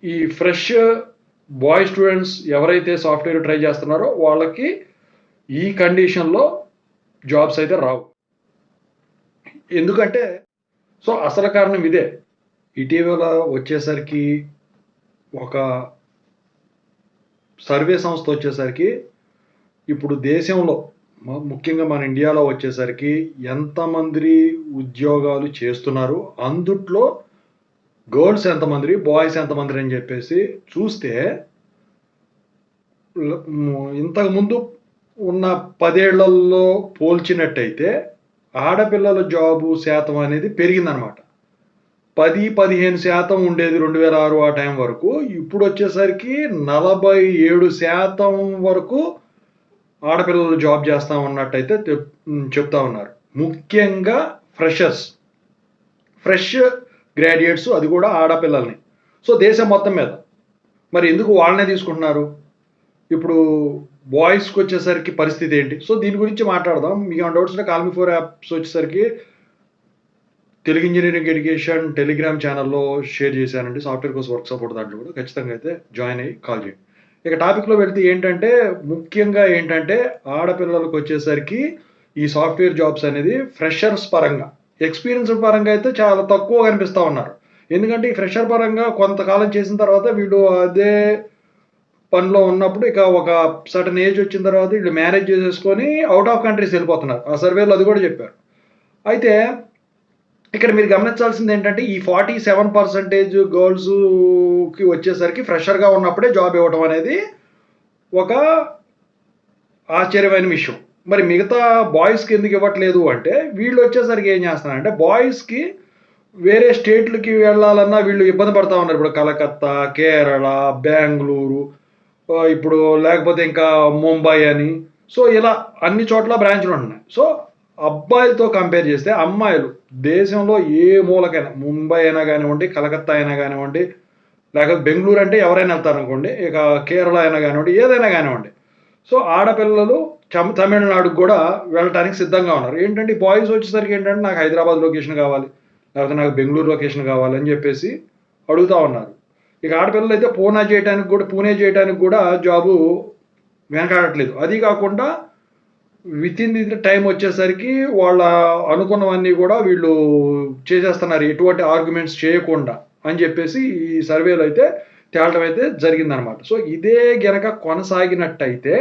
ఈ fresh bye students ఎవరైతే software try చేస్తున్నారో వాళ్ళకి ఈ కండిషన్లో జాబ్స్ అయితే రావు. ఎందుకంటే అసలు కారణం ఇదే. ఇటీవల వచ్చేసరికి ఒక సర్వే సంస్థ వచ్చేసరికి ఇప్పుడు దేశంలో ముఖ్యంగా మన ఇండియాలో వచ్చేసరికి ఎంతమంది ఉద్యోగాలు చేస్తున్నారు, అందుట్లో గర్ల్స్ ఎంతమంది, బాయ్స్ ఎంతమంది అని చెప్పేసి చూస్తే ఇంతకుముందు ఉన్న 10 ఏళ్లలో పోల్చినట్టయితే ఆడపిల్లల జాబు శాతం అనేది పెరిగిందనమాట. 10-15% ఉండేది 2006 ఆ టైం వరకు. ఇప్పుడు వచ్చేసరికి 47% వరకు ఆడపిల్లలు జాబ్ చేస్తా ఉన్నట్టయితే చెప్తా ఉన్నారు. ముఖ్యంగా ఫ్రెష్ గ్రాడ్యుయేట్స్, అది కూడా ఆడపిల్లల్ని. దేశం మొత్తం మీద మరి ఎందుకు వాళ్ళనే తీసుకుంటున్నారు? ఇప్పుడు బాయ్స్కి వచ్చేసరికి పరిస్థితి ఏంటి? దీని గురించి మాట్లాడదాం. మీకు ఏమైనా డౌట్స్ ఉంటే కాల్ మీ 4 యాప్స్ వచ్చేసరికి తెలుగు ఇంజనీరింగ్ ఎడ్యుకేషన్ టెలిగ్రామ్ ఛానల్లో షేర్ చేశానండి. సాఫ్ట్వేర్ కోర్స్ వర్క్ సపోర్ట్ దాంట్లో కూడా ఖచ్చితంగా అయితే జాయిన్ అయ్యి కాల్ చేయండి. ఇక టాపిక్లో వెళ్తే ఏంటంటే, ముఖ్యంగా ఏంటంటే ఆడపిల్లలకు వచ్చేసరికి ఈ సాఫ్ట్వేర్ జాబ్స్ అనేది ఫ్రెషర్స్ పరంగా, ఎక్స్పీరియన్స్ పరంగా అయితే చాలా తక్కువ కనిపిస్తూ ఉన్నారు. ఎందుకంటే ఈ ఫ్రెషర్ పరంగా కొంతకాలం చేసిన తర్వాత వీళ్ళు అదే పనిలో ఉన్నప్పుడు ఇక ఒక సర్టన్ ఏజ్ వచ్చిన తర్వాత వీళ్ళు మ్యారేజ్ చేసేసుకొని అవుట్ ఆఫ్ కంట్రీస్ వెళ్ళిపోతున్నారు. ఆ సర్వేలో అది కూడా చెప్పారు. అయితే ఇక్కడ మీరు గమనించాల్సింది ఏంటంటే, ఈ 47% గర్ల్స్కి వచ్చేసరికి ఫ్రెషర్గా ఉన్నప్పుడే జాబ్ ఇవ్వడం అనేది ఒక ఆశ్చర్యమైన విషయం. మరి మిగతా బాయ్స్కి ఎందుకు ఇవ్వట్లేదు అంటే, వీళ్ళు వచ్చేసరికి ఏం చేస్తున్నారంటే, బాయ్స్కి వేరే స్టేట్లకి వెళ్ళాలన్నా వీళ్ళు ఇబ్బంది పడతా ఉన్నారు. ఇప్పుడు కలకత్తా, కేరళ, బెంగళూరు, ఇప్పుడు లేకపోతే ఇంకా ముంబై అని, ఇలా అన్ని చోట్ల బ్రాంచ్లు ఉంటున్నాయి. అబ్బాయిలతో కంపేర్ చేస్తే అమ్మాయిలు దేశంలో ఏ మూలకైనా, ముంబై అయినా కానివ్వండి, కలకత్తా అయినా కానివ్వండి, లేకపోతే బెంగళూరు అంటే ఎవరైనా వెళ్తారనుకోండి, ఇక కేరళ అయినా కానివ్వండి, ఏదైనా కానివ్వండి, ఆడపిల్లలు తమిళనాడుకు కూడా వెళ్ళటానికి సిద్ధంగా ఉన్నారు. ఏంటంటే బాయ్స్ వచ్చేసరికి ఏంటంటే, నాకు హైదరాబాద్ లొకేషన్ కావాలి, లేకపోతే నాకు బెంగళూరు లొకేషన్ కావాలి అని చెప్పేసి అడుగుతూ ఉన్నారు. ఇక ఆడపిల్లలు అయితే పూణే చేయడానికి కూడా జాబు వెనకాడట్లేదు. అది కాకుండా విత్ ఇన్ ది టైం వచ్చేసరికి వాళ్ళ అనుకున్నవన్నీ కూడా వీళ్ళు చేసేస్తున్నారు, ఎటువంటి ఆర్గ్యుమెంట్స్ చేయకుండా అని చెప్పేసి ఈ సర్వేలో అయితే తేలటం అయితే జరిగిందనమాట. ఇదే గనక కొనసాగినట్టయితే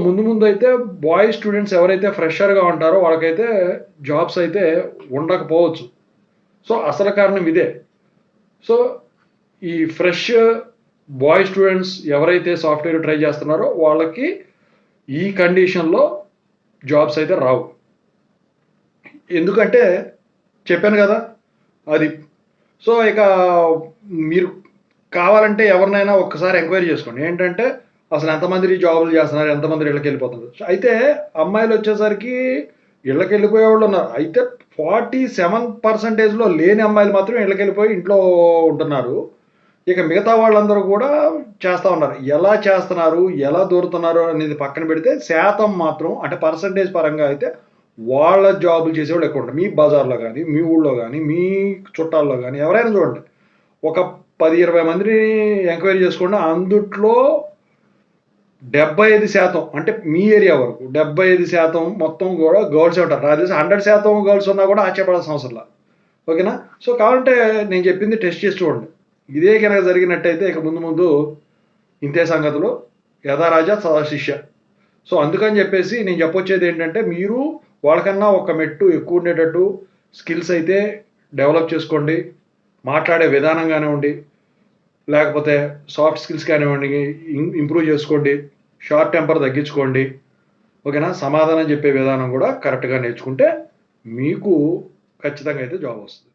ముందు అయితే బాయ్ స్టూడెంట్స్ ఎవరైతే ఫ్రెషర్గా ఉంటారో వాళ్ళకైతే జాబ్స్ అయితే ఉండకపోవచ్చు. అసలు కారణం ఇదే. ఈ ఫ్రెష్ బాయ్ స్టూడెంట్స్ ఎవరైతే సాఫ్ట్వేర్ ట్రై చేస్తున్నారో వాళ్ళకి ఈ కండిషన్లో జాబ్స్ అయితే రావు. ఎందుకంటే చెప్పాను కదా అది. ఇక మీరు కావాలంటే ఎవరినైనా ఒక్కసారి ఎంక్వైరీ చేసుకోండి. ఏంటంటే అసలు ఎంతమంది జాబులు చేస్తున్నారు, ఎంతమంది ఇళ్ళకి వెళ్ళిపోతున్నారు. అయితే అమ్మాయిలు వచ్చేసరికి ఇళ్ళకి వెళ్ళిపోయే వాళ్ళు ఉన్నారు. అయితే 47%లో లేని అమ్మాయిలు మాత్రం ఇళ్ళకి వెళ్ళిపోయి ఇంట్లో ఉంటున్నారు. ఇక మిగతా వాళ్ళందరూ కూడా చేస్తూ ఉన్నారు. ఎలా చేస్తున్నారు, ఎలా దూరుతున్నారు అనేది పక్కన పెడితే శాతం మాత్రం, అంటే పర్సంటేజ్ పరంగా అయితే వాళ్ళ జాబులు చేసేవాళ్ళు ఎక్కువ ఉంటారు. మీ బజార్లో కానీ, మీ ఊళ్ళో కానీ, మీ చుట్టాల్లో కానీ ఎవరైనా చూడండి, ఒక 10-20 మందిని ఎంక్వైరీ చేసుకోండి, అందుట్లో 75%, అంటే మీ ఏరియా వరకు 75% మొత్తం కూడా గర్ల్సే ఉంటారు. నాకు తెలిసి 100% గర్ల్స్ ఉన్నా కూడా ఆశ్చర్యపడాల్సిన అవసరం లేదు. ఓకేనా? కావాలంటే నేను చెప్పింది టెస్ట్ చేసి చూడండి. ఇదే కనుక జరిగినట్టయితే ఇక ముందు ఇంతే సంగతులు, యథా రాజా సదా శిష్య. అందుకని చెప్పేసి నేను చెప్పొచ్చేది ఏంటంటే, మీరు వాళ్ళకన్నా ఒక మెట్టు ఎక్కువ ఉండేటట్టు స్కిల్స్ అయితే డెవలప్ చేసుకోండి. మాట్లాడే విధానం కానివ్వండి, లేకపోతే సాఫ్ట్ స్కిల్స్ కానివ్వండి, ఇంప్రూవ్ చేసుకోండి. షార్ట్ టెంపర్ తగ్గించుకోండి. ఓకేనా? సమాధానం చెప్పే విధానం కూడా కరెక్ట్గా నేర్చుకుంటే మీకు ఖచ్చితంగా అయితే జాబ్ వస్తుంది.